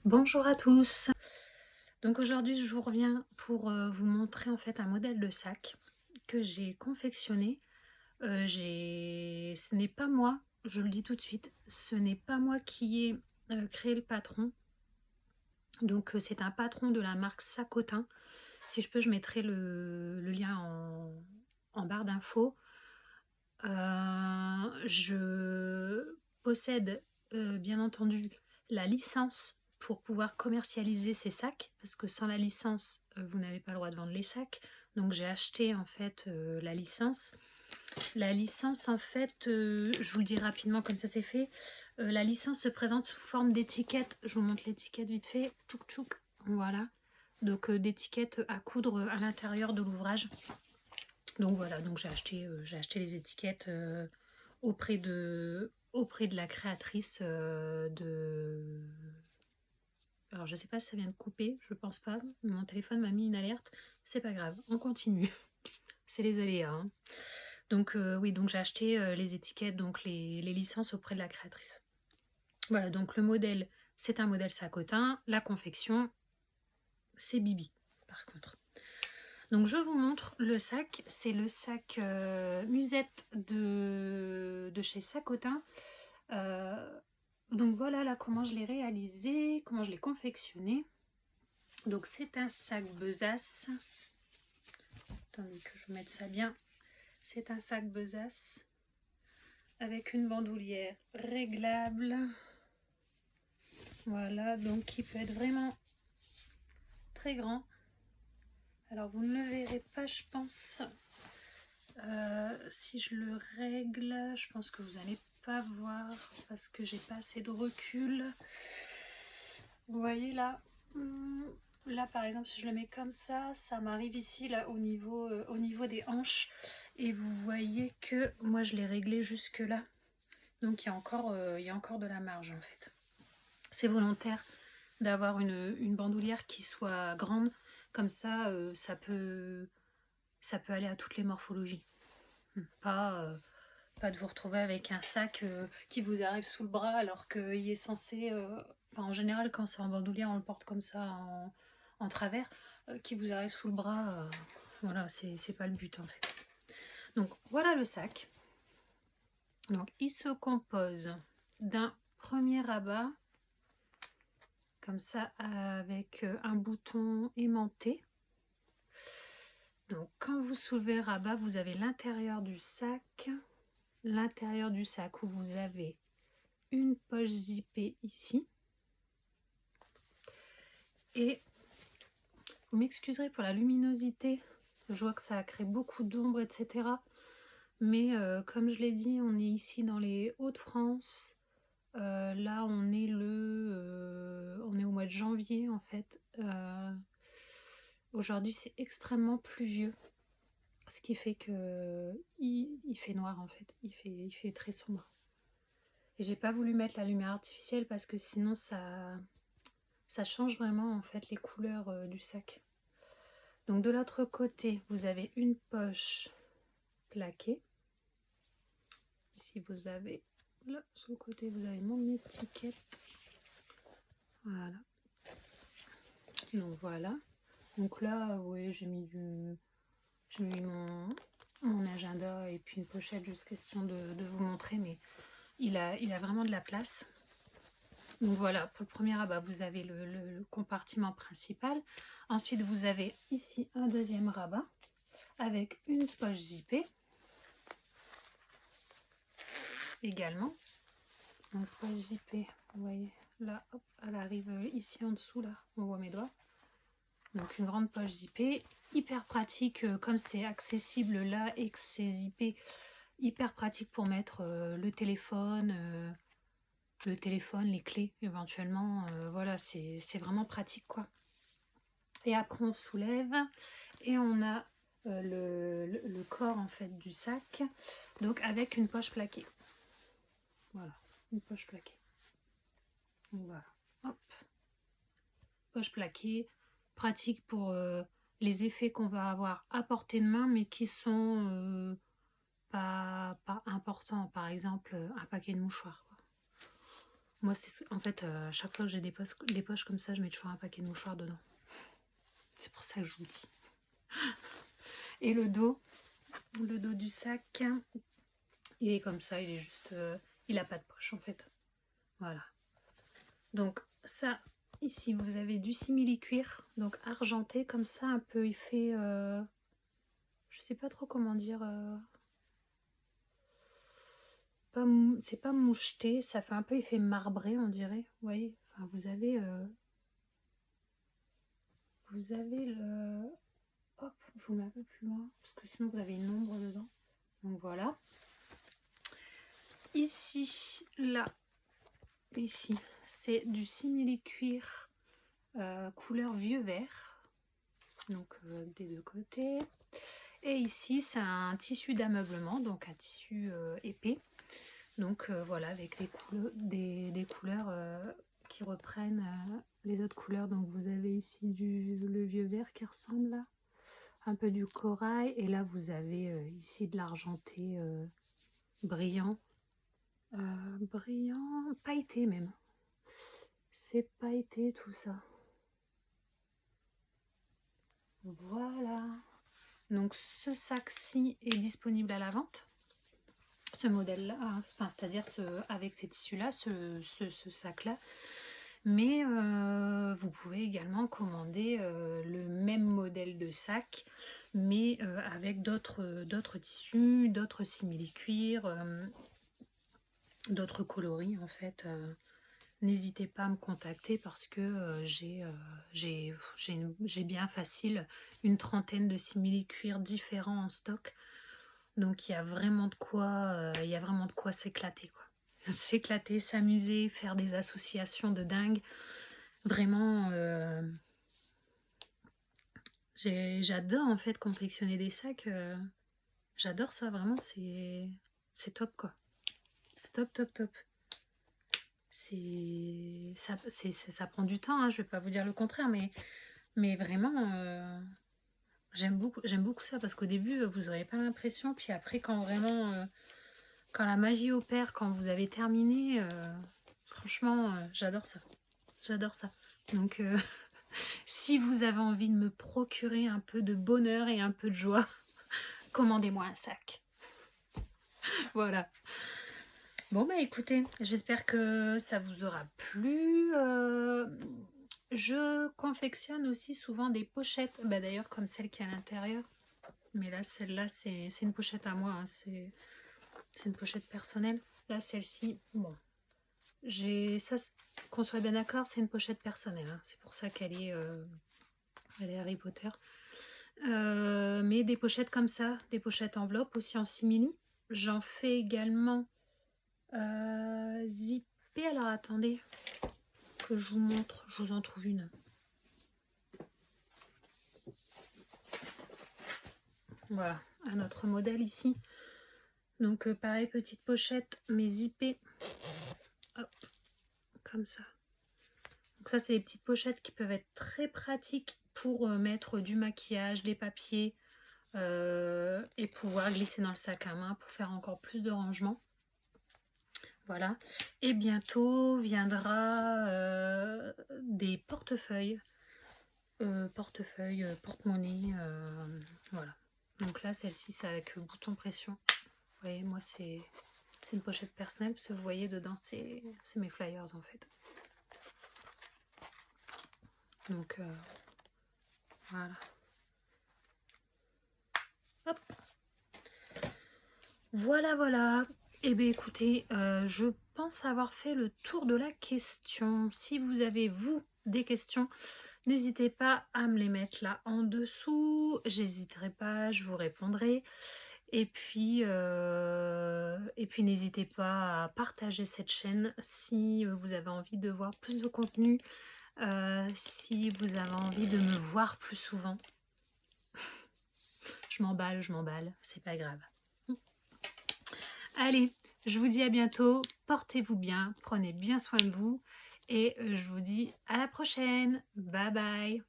Bonjour à tous. Donc aujourd'hui, je vous reviens pour vous montrer en fait un modèle de sac que j'ai confectionné. Ce n'est pas moi, je le dis tout de suite, ce n'est pas moi qui ai créé le patron. Donc c'est un patron de la marque Sacotin. Si je peux, je mettrai le lien en barre d'infos. Je possède bien entendu la licence pour pouvoir commercialiser ces sacs, parce que sans la licence, vous n'avez pas le droit de vendre les sacs. Donc j'ai acheté en fait la licence. La licence en fait, je vous le dis rapidement comme ça c'est fait. La licence se présente sous forme d'étiquette. Je vous montre l'étiquette vite fait. Tchouk tchouk. Voilà. Donc d'étiquette à coudre à l'intérieur de l'ouvrage. Donc voilà, donc j'ai acheté les étiquettes auprès de la créatrice de... Alors je sais pas si ça vient de couper, je pense pas. Mon téléphone m'a mis une alerte. C'est pas grave, on continue. C'est les aléas. Hein. Donc oui, donc j'ai acheté les étiquettes, donc les licences auprès de la créatrice. Voilà, donc le modèle, c'est un modèle Sacotin. La confection, c'est Bibi, par contre. Donc je vous montre le sac, c'est le sac musette de chez Sacotin. Donc voilà là comment je l'ai réalisé, comment je l'ai confectionné. Donc c'est un sac besace. Attendez que je vous mette ça bien. C'est un sac besace avec une bandoulière réglable. Voilà, donc qui peut être vraiment très grand. Alors vous ne le verrez pas, je pense. Si je le règle, je pense que vous n'allez pas voir parce que j'ai pas assez de recul. Vous voyez là, là par exemple si je le mets comme ça m'arrive ici là au niveau des hanches et vous voyez que moi je l'ai réglé jusque là. Donc il y a encore de la marge en fait. C'est volontaire d'avoir une bandoulière qui soit grande, comme ça ça peut aller à toutes les morphologies. Pas de vous retrouver avec un sac qui vous arrive sous le bras alors qu'il est censé... en général, quand c'est en bandoulière, on le porte comme ça en travers. Qui vous arrive sous le bras, voilà, c'est pas le but en fait. Donc voilà le sac. Donc il se compose d'un premier rabat, comme ça, avec un bouton aimanté. Donc quand vous soulevez le rabat, vous avez l'intérieur du sac où vous avez une poche zippée ici. Et vous m'excuserez pour la luminosité, je vois que ça a créé beaucoup d'ombre, etc. Mais comme je l'ai dit, on est ici dans les Hauts-de-France. Là, on est au mois de janvier en fait. Aujourd'hui, c'est extrêmement pluvieux. Ce qui fait que il fait noir en fait. Il fait très sombre. Et j'ai pas voulu mettre la lumière artificielle parce que sinon ça change vraiment en fait les couleurs du sac. Donc de l'autre côté, vous avez une poche plaquée. Ici vous avez, là sur le côté, vous avez mon étiquette. Voilà. Donc voilà. Donc là, oui, j'ai mis mon agenda et puis une pochette, juste question de vous montrer, mais il a vraiment de la place. Donc voilà, pour le premier rabat, vous avez le compartiment principal. Ensuite, vous avez ici un deuxième rabat avec une poche zippée également. Donc poche zippée, vous voyez, là, hop, elle arrive ici en dessous, là, on voit mes doigts. Donc une grande poche zippée, hyper pratique, comme c'est accessible là et que c'est zippé, hyper pratique pour mettre le téléphone, les clés éventuellement, voilà, c'est vraiment pratique quoi. Et après on soulève et on a le corps en fait du sac, donc avec une poche plaquée. Voilà, une poche plaquée. Donc voilà, hop, poche plaquée, pratique pour les effets qu'on va avoir à portée de main, mais qui sont pas importants. Par exemple, un paquet de mouchoirs. Quoi. Moi, c'est en fait, à chaque fois que j'ai des poches comme ça, je mets toujours un paquet de mouchoirs dedans. C'est pour ça que je vous dis. Et le dos du sac, il est comme ça, il est juste... il n'a pas de poche en fait. Voilà. Donc ça, ici, vous avez du simili-cuir, donc argenté comme ça, un peu effet... je sais pas trop comment dire... c'est pas moucheté, ça fait un peu effet marbré, on dirait. Vous voyez, enfin, vous avez le... Hop, je vous mets un peu plus loin, parce que sinon vous avez une ombre dedans. Donc voilà. Ici, là, ici, c'est du simili-cuir couleur vieux vert. Donc des deux côtés. Et ici, c'est un tissu d'ameublement, donc un tissu épais. Donc voilà, avec des couleurs qui reprennent les autres couleurs. Donc vous avez ici le vieux vert qui ressemble là, un peu du corail. Et là, vous avez ici de l'argenté brillant. Brillant, pailleté même. C'est pailleté tout ça. Voilà. Donc ce sac-ci est disponible à la vente. Ce modèle-là, enfin, c'est-à-dire avec ces tissus-là, ce sac-là. Mais vous pouvez également commander le même modèle de sac, mais avec d'autres tissus, d'autres simili-cuir, d'autres coloris en fait. N'hésitez pas à me contacter parce que j'ai bien facile une trentaine de simili-cuir différents en stock. Donc il y a vraiment de quoi s'éclater, quoi. S'éclater, s'amuser, faire des associations de dingue. Vraiment, j'adore en fait confectionner des sacs. J'adore ça, vraiment, c'est top, quoi. C'est top, top, top. Ça prend du temps, hein, je vais pas vous dire le contraire, mais vraiment, j'aime beaucoup ça parce qu'au début, vous n'aurez pas l'impression, puis après, quand vraiment, quand la magie opère, quand vous avez terminé, franchement, j'adore ça. J'adore ça. Donc, si vous avez envie de me procurer un peu de bonheur et un peu de joie, commandez-moi un sac. Voilà. Bon, bah écoutez, j'espère que ça vous aura plu. Je confectionne aussi souvent des pochettes, bah, d'ailleurs comme celle qui est à l'intérieur. Mais là, celle-là, c'est une pochette à moi, hein. C'est une pochette personnelle. Là, celle-ci, bon, ça, qu'on soit bien d'accord, c'est une pochette personnelle, hein. C'est pour ça qu'elle est, elle est Harry Potter. Mais des pochettes comme ça, des pochettes enveloppes aussi en simili. J'en fais également zippé. Alors attendez que je vous montre, je vous en trouve une. Voilà, un autre modèle ici. Donc pareil, petite pochette, mais zippée. Hop, comme ça. Donc ça, c'est des petites pochettes qui peuvent être très pratiques pour mettre du maquillage, des papiers et pouvoir glisser dans le sac à main pour faire encore plus de rangement. Voilà. Et bientôt viendra des portefeuilles. Porte-monnaie. Voilà. Donc là, celle-ci, c'est avec le bouton pression. Vous voyez, moi, c'est une pochette personnelle parce que vous voyez dedans, c'est mes flyers en fait. Donc, voilà. Hop. Voilà, voilà. Eh bien, écoutez, je pense avoir fait le tour de la question. Si vous avez, vous, des questions, n'hésitez pas à me les mettre là en dessous. J'hésiterai pas, je vous répondrai. Et puis n'hésitez pas à partager cette chaîne si vous avez envie de voir plus de contenu, si vous avez envie de me voir plus souvent. Je m'emballe, c'est pas grave. Allez, je vous dis à bientôt, portez-vous bien, prenez bien soin de vous et je vous dis à la prochaine. Bye bye.